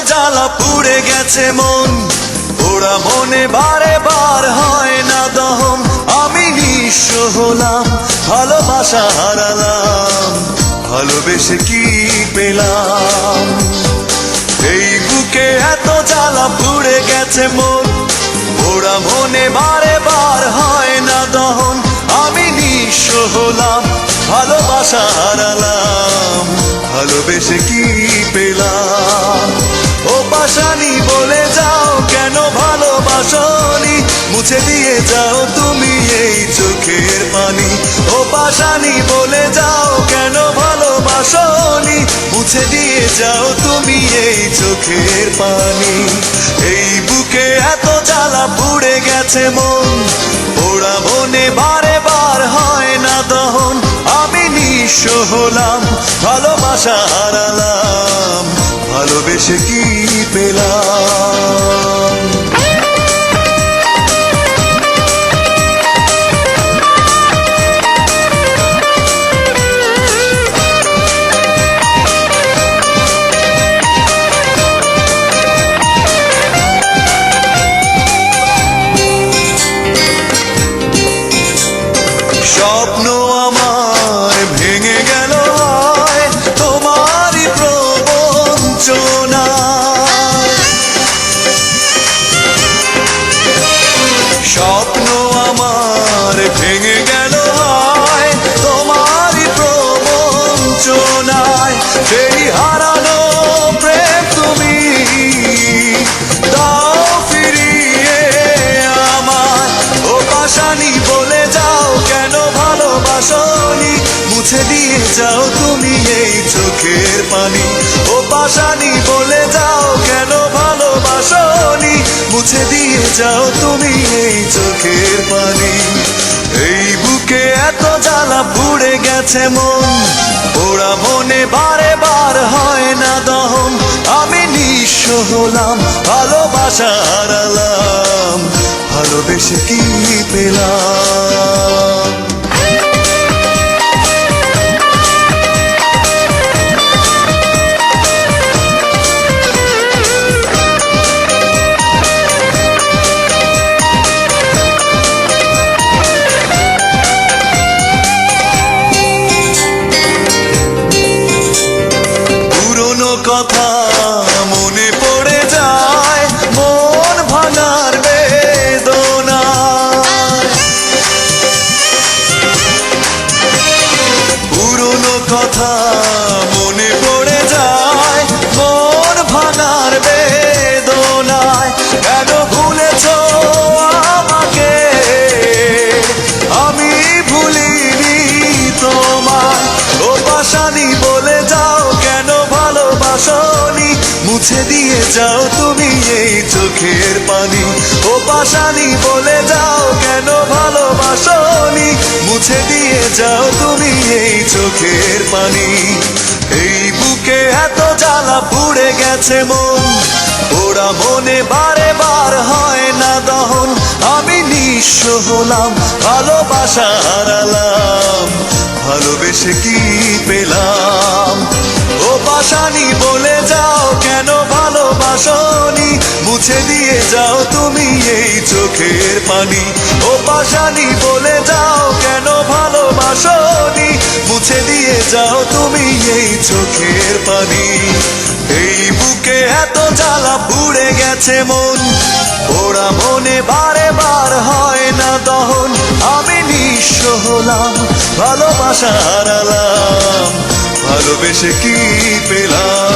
জ্বালা পুড়ে গেছে মন, ওরা মনে বারে বার হয় না দহন। আমি নিঃস্ব হলাম, ভালোবাসা হারালাম, ভালোবেসে কি পেলাম? এই বুকে এত জ্বালা পুড়ে গেছে মন, ওরা মনে বারে বার হয় না দহন। আমি নিঃস্ব হলাম, ভালোবাসা হারালাম, ভালোবেসে কি পেলাম? ও পাশানি বলে যাও কেন ভালোবাসনি, মুছে দিয়ে যাও তুমি এই চোখের পানি। ও পাশানি বলে যাও কেন ভালোবাসনি, মুছে দিয়ে যাও তুমি এই চোখের পানি। এই বুকে এত জ্বালা পুড়ে গেছে মন, ওরা মনে বারে বার হয় না দহন। আমি নিঃস্ব হলাম, ভালোবাসা হারালাম, ভালোবেসে কি পেলাম? স্বপ্ন আমার ভেঙে গেল হয় তোমারই প্রবঞ্চনায়। স্বপ্ন আমার ভেঙে গেল হয় তোমারই প্রবঞ্চনায়। সেই হারানো প্রেম তুমি দাও ফিরিয়ে আমায়। ও পাশানি বলে যাও কেন ভালোবাসনি, মুছে দিয়ে যাও তুমি এই চোখের পানি। ও পাশানি বলে যাও কেন ভালোবাসনি, মুছে দিয়ে যাও তুমি এই চোখের পানি। এই বুকে এত জ্বালা পুড়ে গেছে মন, ওরা মনে বারে বার হয় না দহন। আমি নিঃস্ব হলাম, ভালোবাসা হারালাম, ভালোবেসে কি পেলাম? পুরনো কথা মনে পড়ে যায়, মন ভাঙার বেদনা। পুরনো কথা মনে পড়ে যায়, মন ভাঙার বেদনায়। কেন ভুলেছ আমাকে, আমি ভুলিনি তোমায়। ও পাশানি বলে যাও কেন ভালোবাসনি, মুছে দিয়ে যাও তুমি এই চোখের পানি। ও পাশানি বলে যাও কেন ভালোবাসনি, মুছে দিয়ে যাও তুমি এই চোখের পানি। এই বুকে এত জ্বালা পুড়ে গেছে মন, ওরা মনে বারে বার হয় না দহন। আমি নিঃস্ব হলাম, ভালোবাসা হারালাম, ভালোবেসে কি পেলাম? ও পাশানি বলে যাও কেন ভালোবাসনি, মুছে দিয়ে যাও তুমি এই চোখের পানি। ও পাশানি বলে যাও কেন ভালোবাসনি, মুছে দিয়ে যাও তুমি এই চোখের পানি। এই বুকে এত জ্বালা পুড়ে গেছে মন, ওরা মনে বারে বার হয় না দহন। আমি নিঃস্ব হলাম, ভালোবাসা হারালাম, ভালোবেসে কি পেলাম?